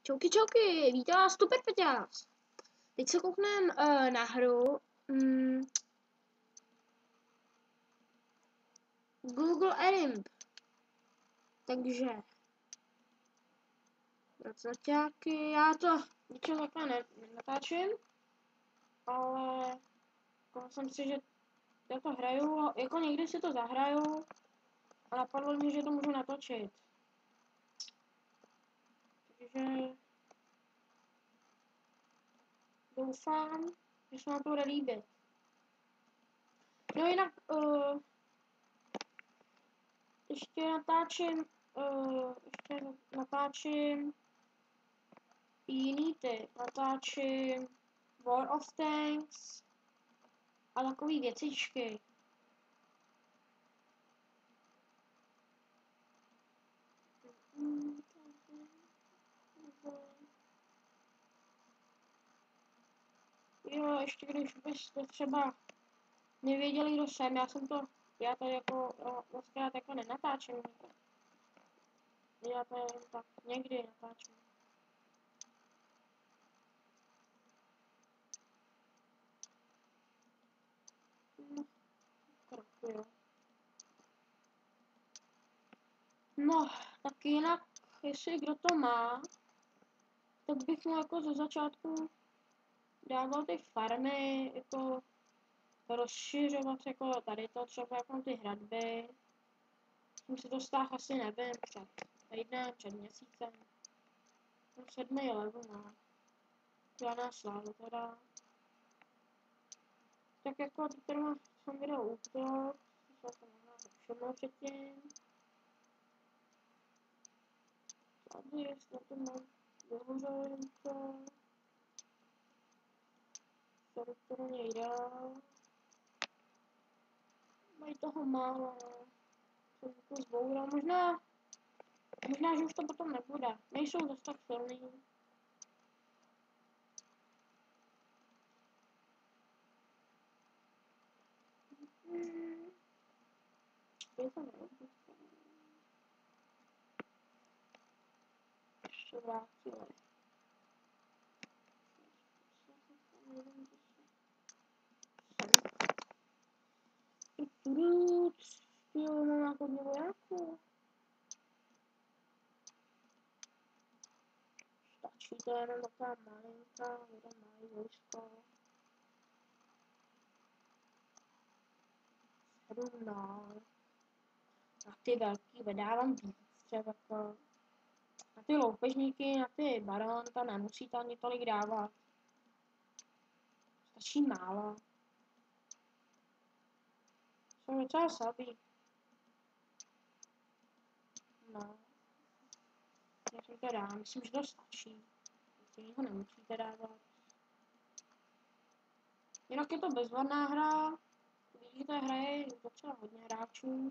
Čauky, čauky, vítá vás Super Peťás. Teď se koukneme na hru Google Erimp. Takže pracáťáky, já to ničeho takhle natáčím, ale jsem si, že já to hraju, jako někdy si to zahraju a napadlo mě, že to můžu natočit. Takže doufám, že se vám to bude líbit. No jinak, ještě natáčím jiný typ. Natáčím War of Tanks a takový věcičky. Jo, ještě když byste třeba nevěděli, kdo jsem, já to jako vlastně já takhle nenatáčím. Já to jen tak někdy natáčím. No, tak jinak, jestli kdo to má, tak bych mu jako ze začátku dával ty farmy, jako rozšiřovat jako tady to, třeba jako ty hradby. Jsem si to stáhl asi nevím, před týdnem, před měsícem. No 7. level, no. Žádná sláva teda. Tak jako teď tady jsem vydal útok, jsem to možná všiml předtím. Tady jestli to mám vyhořel to. Tady to do něj dál. Mají toho málo, jsem to zboural, možná, že už to potom nebude. Nejsou zase tak silný. Je to neobvyklé. Ještě vrátili. Jo, mám jako hodně vojáků. Stačí to jenom taková malinká, jeden malý vojsko. 17. Na ty velký vydávám víc, třeba jako na ty loupežníky, na ty baron, tam nemusíte ani tolik dávat. Stačí málo. Jsou docela slabý. No. Já jsem to dám, myslím, že to stačí. Nic ho nemusíte dávat. Jinak je to bezvadná hra. Vidíš, že to hraje docela hodně hráčů.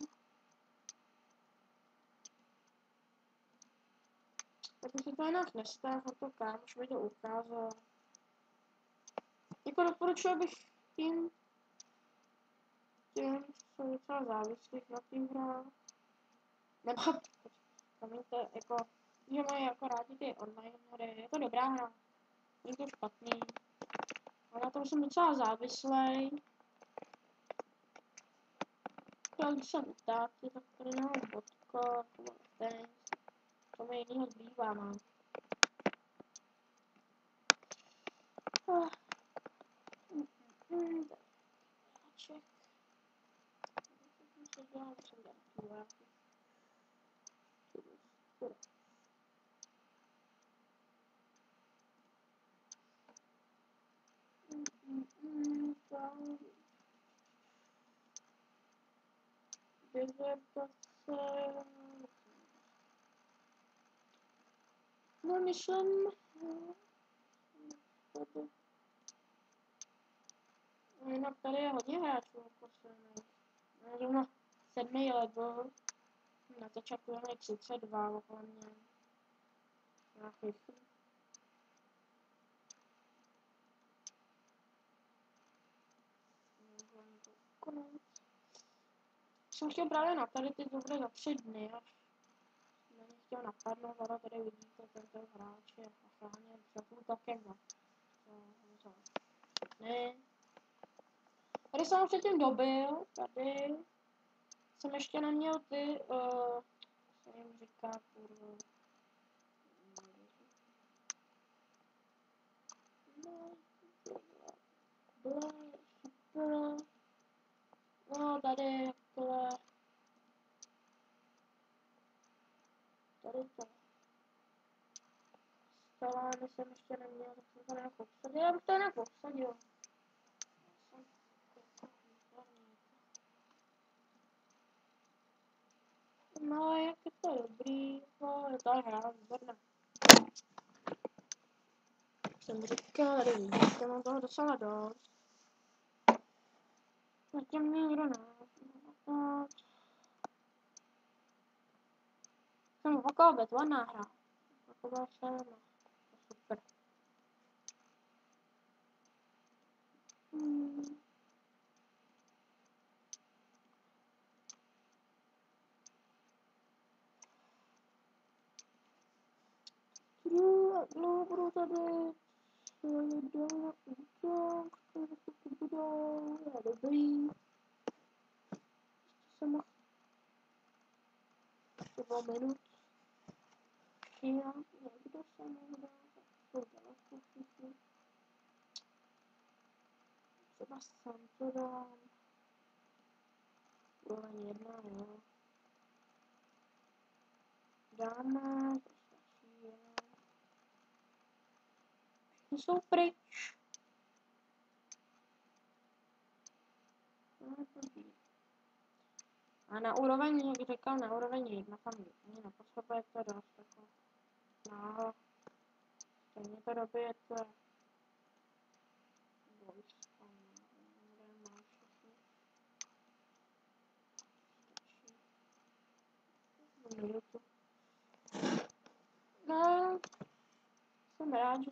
Tak si to jinak nestáhl, to kámoš mi to ukázal. Jako doporučil bych tím, jsou docela závislých na těch hrách. Nebo, promiňte, jako, že mají jako rádi ty online hry, je to dobrá hra, je to špatný. A na tom jsem docela závislej. Chtěl jsem utáci, tak tady nemám bodko, to mi jinýho zbývá, no. No, myslím, jinak tady je hodně hráčů posledných. Zrovna 7. level, na začátku je 32 okolo mě. Nějakých. Jsem chtěl právě na tady ty bude za 3 dny, až mě chtěl napadnout, ale tady vidíte, tento hráč je Tady jsem ho předtím dobil, tady jsem ještě neměl ty, co jim říká, kurva. Super. No, tady, tohle. Tady to. Stalány jsem ještě neměl, tak jsem to nějak obsadil. Já bych to nějak obsadil. No, jak je to dobrý, no, je to hra, výborná. Jsem říkal, tady vidíte, mám toho docela dost. Zatím nikdo ne. Jsem okolo betvaná hra. Taková jsem, super. No, budu tady dál útok, tady budou, je dobrý. Jsem mohl 2 minut. Přijám, někdo se mohl dát, tak jsou daleko všichni. Třeba sem to dám. Úroveň 1, jo. Dáme, to stačí, jo. Všichni jsou pryč. A na úroveň, jak říkal, na úroveň 1 tam ani nepotřebujete dost, jako málo. Stejně to dobijete. Vojska, kde má všichni. Stačí. Minutu. No, jsem rád, že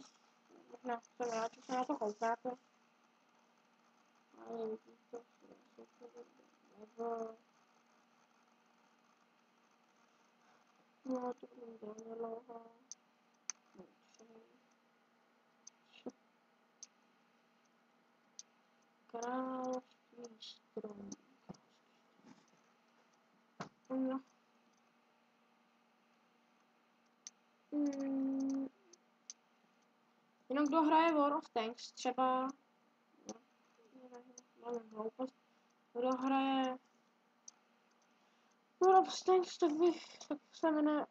se na to koukáte. Ale vidíte, že jsou to nebo... No, to bude velmi dlouho. Království stromů. No. Jenom kdo hraje War of Tanks třeba, nevím, hloupost, kdo hraje War of Tanks, tak se jmenuje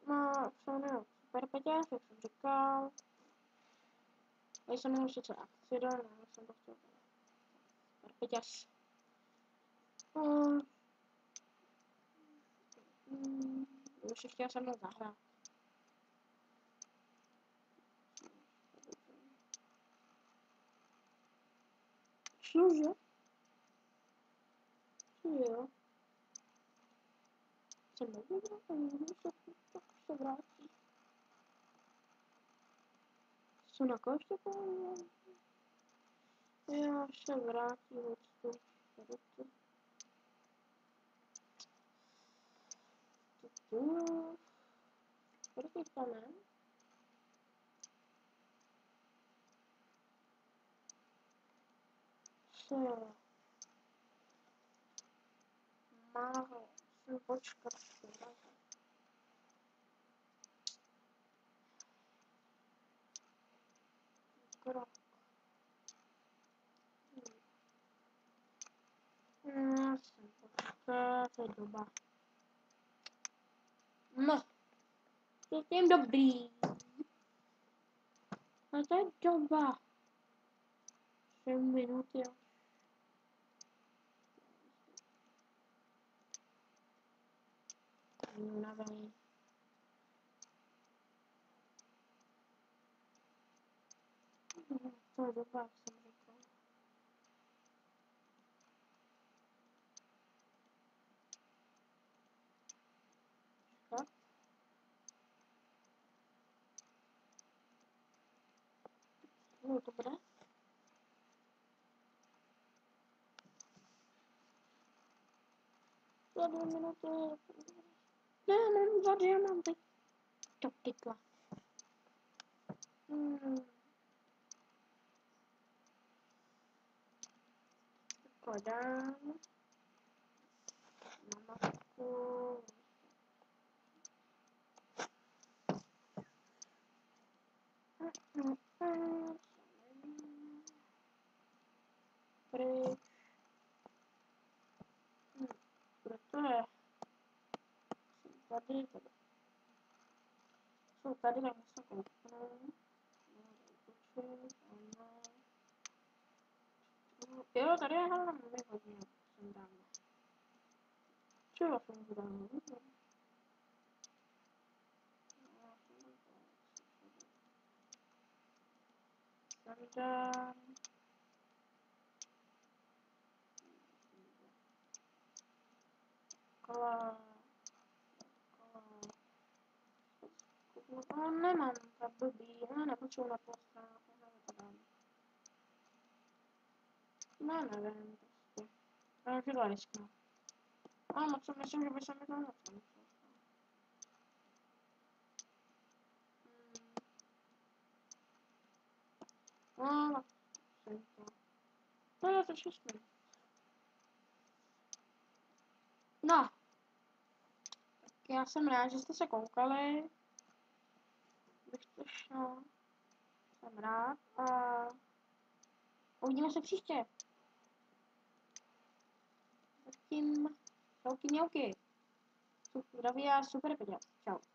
Super Petěz, jak jsem říkal. Tady se jmenuje sice Akcidon, ale jsem to chtěl Super Petěz. Už chtěl se mnou zahrát. Cože? Jo. Jsem nevěděl, tak se vrátí. Co na koho ještě povím? Já se vrátím od toho šarotu. Proto to ne? Co? Málo. Musím počkat. Krok. Musím počkat. To je doba. No. To je tím dobrý. A to je doba. 7 minut, jo. Unavený. To je doba, jak jsem říkal. Tak. No, to bude. Za 2 minuty. Ne, mám 2 diamanty. To pytla. hledám. Na mapku. Pryč. Kde to je? Tady. Jsou tady, tak se kouknu. Jo, tady je hele mluví hodně. Jsem dáme. Čeho jsem to dáme? Jsem dám. Kola. No, nemám tak blbý, já nepotřebuji na půl stránku, to dám. No, nevím, prostě. Já už to risknu. A moc si myslím, že by se mi to moc nemuselo. No, jsem to. To je to všechno. No. Tak já jsem rád, že jste se koukali. Bych to šel. Jsem rád a uvidíme se příště. Zatím čauky měuky. Zdraví a super peděl. Čau.